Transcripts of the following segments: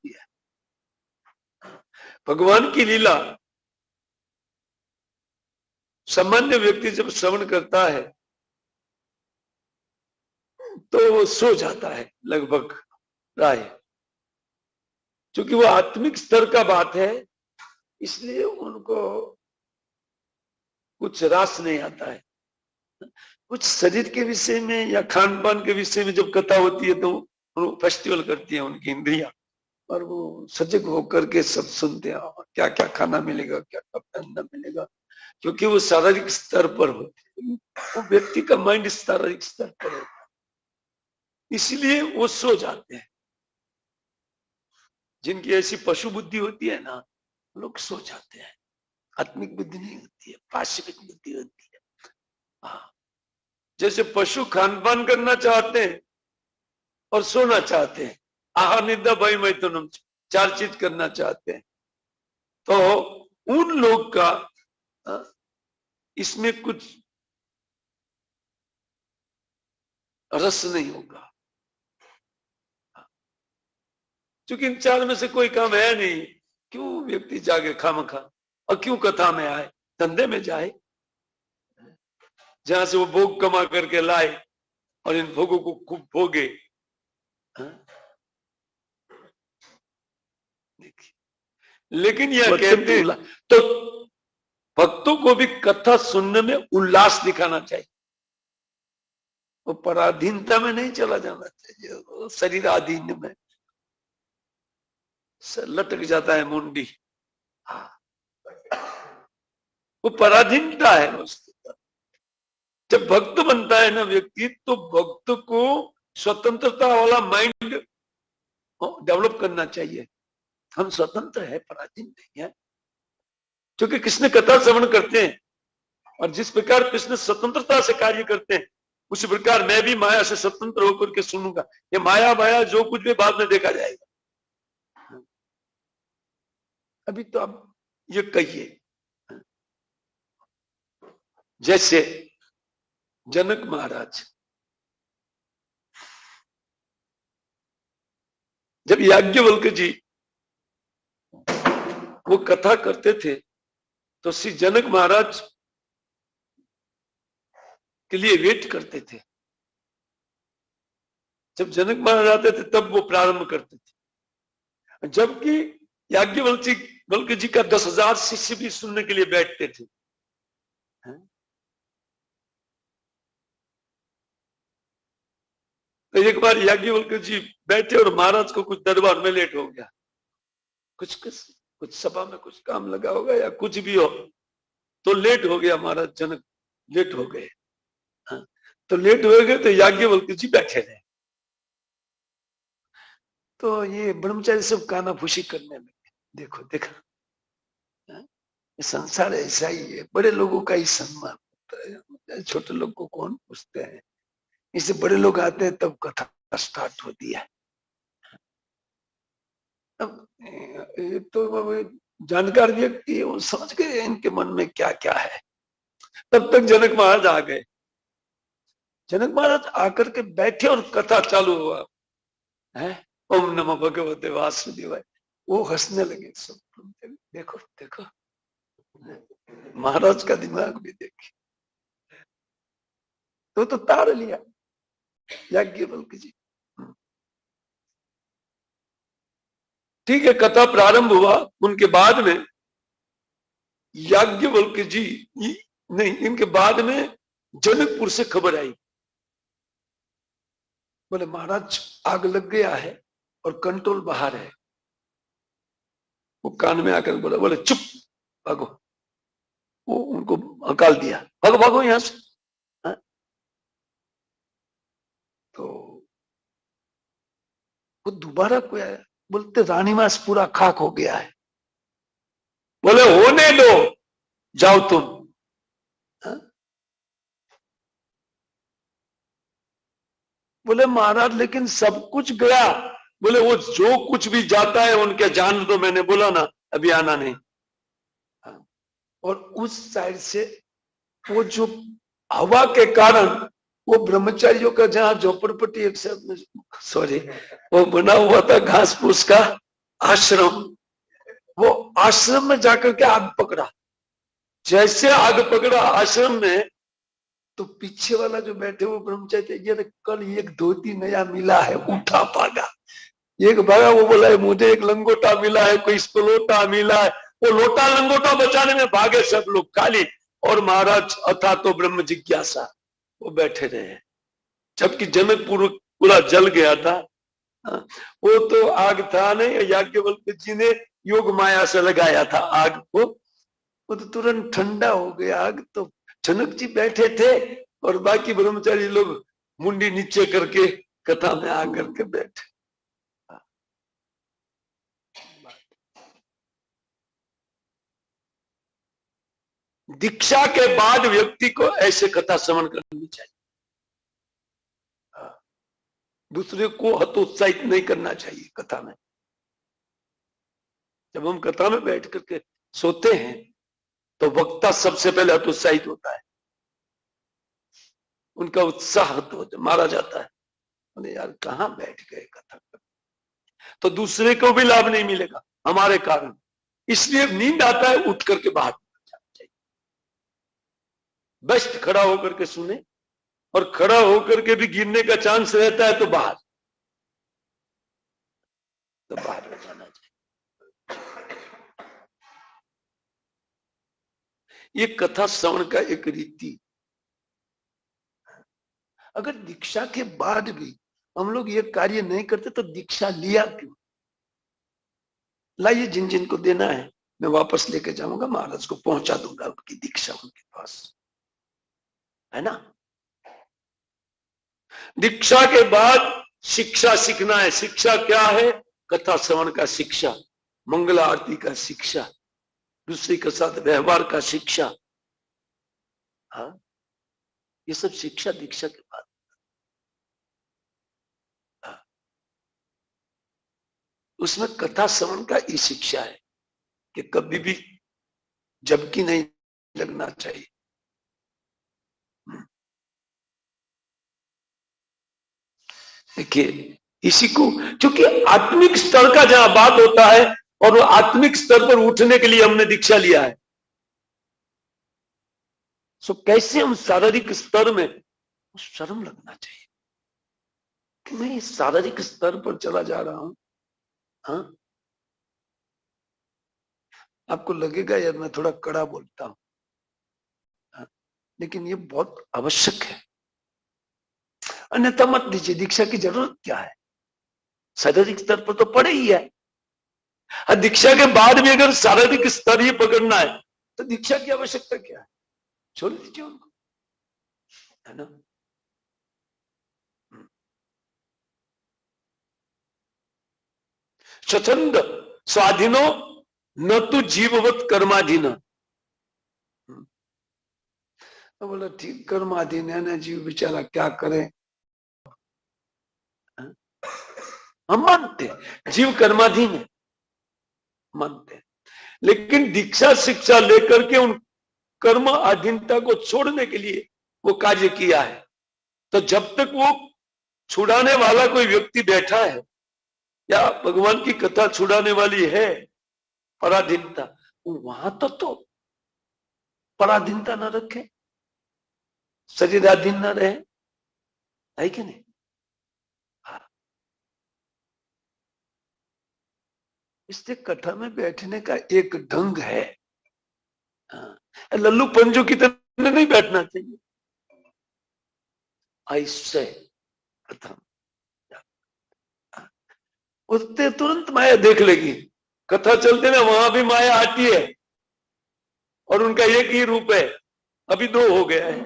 होती है। भगवान की लीला सामान्य व्यक्ति जब श्रवण करता है तो वो सो जाता है लगभग राय, क्योंकि वो आत्मिक स्तर का बात है, इसलिए उनको कुछ रास नहीं आता है। कुछ शरीर के विषय में या खान पान के विषय में जब कथा होती है तो वो फेस्टिवल करती है उनकी इंद्रियां, और वो सजग होकर के सब सुनते हैं, क्या क्या खाना मिलेगा, क्या क्या पहनना मिलेगा, क्योंकि वो शारीरिक स्तर पर होते हैं, वो व्यक्ति का माइंड शारीरिक स्तर पर होता है, इसलिए वो सो जाते हैं। जिनकी ऐसी पशु बुद्धि होती है ना, लोग सो जाते हैं, आत्मिक बुद्धि नहीं होती है, पाशविक बुद्धि होती है। हाँ, जैसे पशु खान पान करना चाहते हैं और सोना चाहते हैं, आहार निद्रा भय मैथुनम, 4 चीज करना चाहते हैं, तो उन लोग का इसमें कुछ रस नहीं होगा, क्योंकि इन 4 में से कोई काम है नहीं। क्यों व्यक्ति जागे खामखा, और क्यों कथा में आए, धंधे में जाए जहां से वो भोग कमा करके लाए और इन भोगों को खूब भोगे। लेकिन यह कहते हैं तो भक्तों को भी कथा सुनने में उल्लास दिखाना चाहिए, वो पराधीनता में नहीं चला जाना चाहिए, शरीर अधीन में लटक जाता है मुंडी। वो पराधीनता है उसके। जब भक्त बनता है ना व्यक्ति, तो भक्त को स्वतंत्रता वाला माइंड डेवलप करना चाहिए। हम स्वतंत्र है, पराधीन नहीं है, क्योंकि कृष्ण कथा श्रवण करते हैं, और जिस प्रकार कृष्ण स्वतंत्रता से कार्य करते हैं, उसी प्रकार मैं भी माया से स्वतंत्र होकर के सुनूंगा। ये माया माया जो कुछ भी बाद में देखा जाएगा, अभी तो आप ये कहिए। जैसे जनक महाराज जब याज्ञवल्क्य जी वो कथा करते थे, तो श्री जनक महाराज के लिए वेट करते थे। जब जनक महाराज आते थे तब वो प्रारंभ करते थे, जबकि याज्ञवल्क्य जी का 10,000 शिष्य भी सुनने के लिए बैठते थे। तो एक बार याज्ञवल्क्य जी बैठे और महाराज को कुछ दरबार में लेट हो गया, कुछ सभा में कुछ काम लगा होगा या कुछ भी हो, तो लेट हो गया महाराज जनक, लेट हो गए। तो लेट हो गए तो याज्ञवल्क्य जी बैठे रहे, तो ये ब्रह्मचारी सब काना फूसी करने में, देखो देखा, संसार ऐसा ही है, बड़े लोगों का ही सम्मान होता है, छोटे लोग को कौन पूछते हैं। इससे बड़े लोग आते हैं तब कथा स्टार्ट होती है। अब तो जानकार व्यक्ति वो समझ गए इनके मन में क्या क्या है। तब तक जनक महाराज आ गए। जनक महाराज आकर के बैठे और कथा चालू हुआ है, ओम नमः भगवते वासुदेवाय। वो हंसने लगे सब, देखो देखो महाराज का दिमाग भी देखिए, तो ताड़ लिया याज्ञवल्क्य जी। ठीक है, कथा प्रारंभ हुआ। उनके बाद में याज्ञवल्क्य जी नहीं, इनके बाद में जनकपुर से खबर आई, बोले महाराज आग लग गया है और कंट्रोल बाहर है। वो कान में आकर बोला, बोले चुप भागो। वो उनको हकाल दिया, भागो भागो यहां से। तो वो दोबारा कोई आया, बोलते रानीवास पूरा खाक हो गया है। बोले होने दो, जाओ तुम। बोले महाराज लेकिन सब कुछ गया। बोले वो जो कुछ भी जाता है उनके जान दो, मैंने बोला ना अभी आना नहीं। और उस साइड से वो जो हवा के कारण वो ब्रह्मचारियों का जहां झोपड़पट्टी एक सॉरी वो बना हुआ था घास फूस का, आश्रम, वो आश्रम में जाकर के आग पकड़ा। जैसे आग पकड़ा आश्रम में, तो पीछे वाला जो बैठे वो ब्रह्मचारी, ये कल एक धोती नया मिला है, उठा भागा। एक भागा, वो बोला है मुझे एक लंगोटा मिला है, कोई इसको लोटा मिला है। वो लोटा लंगोटा बचाने में भागे सब लोग खाली, और महाराज अथा तो ब्रह्म जिज्ञासा वो बैठे रहे। जबकि जनकपुर पूरा जल गया था। वो तो आग था नहीं, याज्ञवल्क्य जी ने योग माया से लगाया था आग को, वो तो तुरंत ठंडा हो गया। आग तो जनक जी बैठे थे और बाकी ब्रह्मचारी लोग मुंडी नीचे करके कथा में आकर के बैठे। दीक्षा के बाद व्यक्ति को ऐसे कथा श्रवण करनी चाहिए, दूसरे को हतोत्साहित नहीं करना चाहिए कथा में। जब हम कथा में बैठ करके सोते हैं तो वक्ता सबसे पहले हतोत्साहित होता है, उनका उत्साह तो मारा जाता है। बोले यार कहां बैठ गए कथा कर, तो दूसरे को भी लाभ नहीं मिलेगा हमारे कारण। इसलिए नींद आता है उठ करके बाहर जाना चाहिए, बेस्ट खड़ा होकर के सुने, और खड़ा होकर के भी गिरने का चांस रहता है तो बाहर हो जाना चाहिए। ये कथा श्रवण का एक रीति। अगर दीक्षा के बाद भी हम लोग ये कार्य नहीं करते तो दीक्षा लिया क्यों? लाइए, जिन जिन को देना है मैं वापस लेके जाऊंगा, महाराज को पहुंचा दूंगा उनकी दीक्षा उनके पास, है ना। दीक्षा के बाद शिक्षा सीखना है। शिक्षा क्या है? कथा श्रवण का शिक्षा, मंगला आरती का शिक्षा, दूसरे के साथ व्यवहार का शिक्षा। हाँ, ये सब शिक्षा दीक्षा के बाद। हाँ, उसमें कथा श्रवण का ये शिक्षा है कि कभी भी जबकि नहीं लगना चाहिए। देखिए, इसी को, क्योंकि आत्मिक स्तर का जहां बात होता है और वो आत्मिक स्तर पर उठने के लिए हमने दीक्षा लिया है, सो कैसे हम शारीरिक स्तर में शर्म लगना चाहिए कि मैं इस शारीरिक स्तर पर चला जा रहा हूं। हाँ, आपको लगेगा यार मैं थोड़ा कड़ा बोलता हूं, हाँ, लेकिन ये बहुत आवश्यक है, अन्यथा मत दीजिए। दीक्षा की जरूरत क्या है? शारीरिक स्तर पर तो पड़े ही है। दीक्षा के बाद भी अगर शारीरिक स्तर ही पकड़ना है तो दीक्षा की आवश्यकता क्या है? छोड़ दीजिए उनको, है ना। स्वच्छंद स्वाधीनो न तो जीववत कर्माधीन। तो बोला ठीक, कर्माधीन है ना, जीव बेचारा क्या करे। हम मानते जीव कर्माधीन है, मानते, लेकिन दीक्षा शिक्षा लेकर के उन कर्म अधीनता को छोड़ने के लिए वो कार्य किया है। तो जब तक वो छुड़ाने वाला कोई व्यक्ति बैठा है या भगवान की कथा छुड़ाने वाली है पराधीनता, वहां तो पराधीनता न रखे, शरीराधीन न रहे, है कि नहीं। हाँ, इससे कथा में बैठने का एक ढंग है। हाँ, लल्लू पंजू की तरह नहीं बैठना चाहिए, ऐसे कथा उससे तुरंत माया देख लेगी। कथा चलते ना वहां भी माया आती है और उनका एक ही रूप है, अभी दो हो गया है,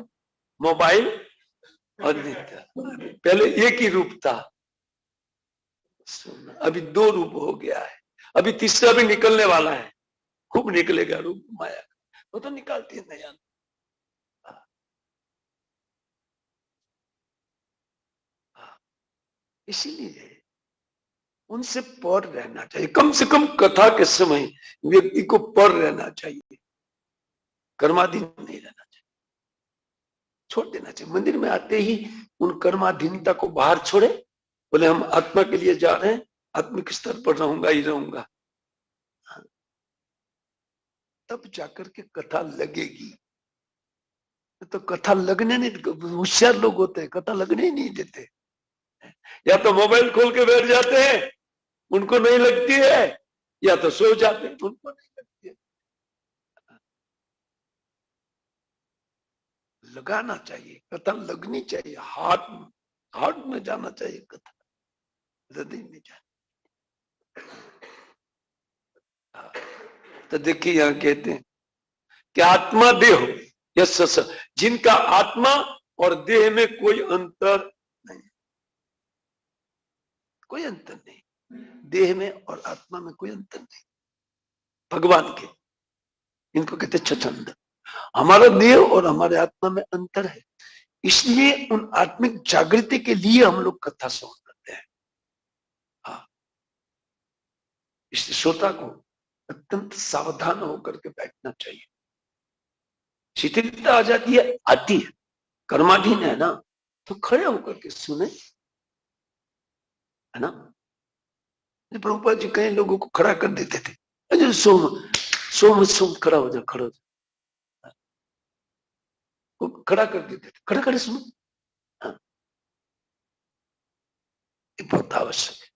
मोबाइल और नित्य। पहले एक ही रूप था, अभी दो रूप हो गया है, अभी तीसरा भी निकलने वाला है, खूब निकलेगा रूप माया का, वो तो निकालती है नया। इसीलिए उनसे पर रहना चाहिए, कम से कम कथा के समय व्यक्ति को पर रहना चाहिए, कर्माधीन नहीं रहना चाहिए, छोड़ देना चाहिए। मंदिर में आते ही उन कर्माधीनता को बाहर छोड़े, बोले हम आत्मा के लिए जा रहे हैं, आत्मिक स्तर पर रहूंगा ही रहूंगा, तब जाकर के कथा लगेगी। तो कथा लगने नहीं, होशियार लोग होते हैं कथा लगने ही नहीं देते, या तो मोबाइल खोल के बैठ जाते हैं उनको नहीं लगती है, या तो सो जाते हैं उनको नहीं लगती है। लगाना चाहिए, कथा लगनी चाहिए, हार्ट में जाना चाहिए, कथा हृदय में जाना। तो देखिए यहां कहते हैं कि आत्मा देह यस, जिनका आत्मा और देह में कोई अंतर नहीं, कोई अंतर नहीं, देह में और आत्मा में कोई अंतर नहीं, भगवान के, इनको कहते छछंद। हमारा देह और हमारे आत्मा में अंतर है, इसलिए उन आत्मिक जागृति के लिए हम लोग कथा श्रवण करते हैं। हाँ, इसलिए श्रोता को अत्यंत सावधान होकर के बैठना चाहिए। शिथिलता आ जाती है, आती है, कर्माधीन है ना, तो खड़े होकर के सुने, है ना। प्रभुपाद जी कई लोगों को खड़ा कर देते थे, अजय सोम खड़ा हो जा, खड़ा हो जा, खड़ा कर देते थे, खड़े खड़े सुनो। हाँ, ये बहुत आवश्यक है।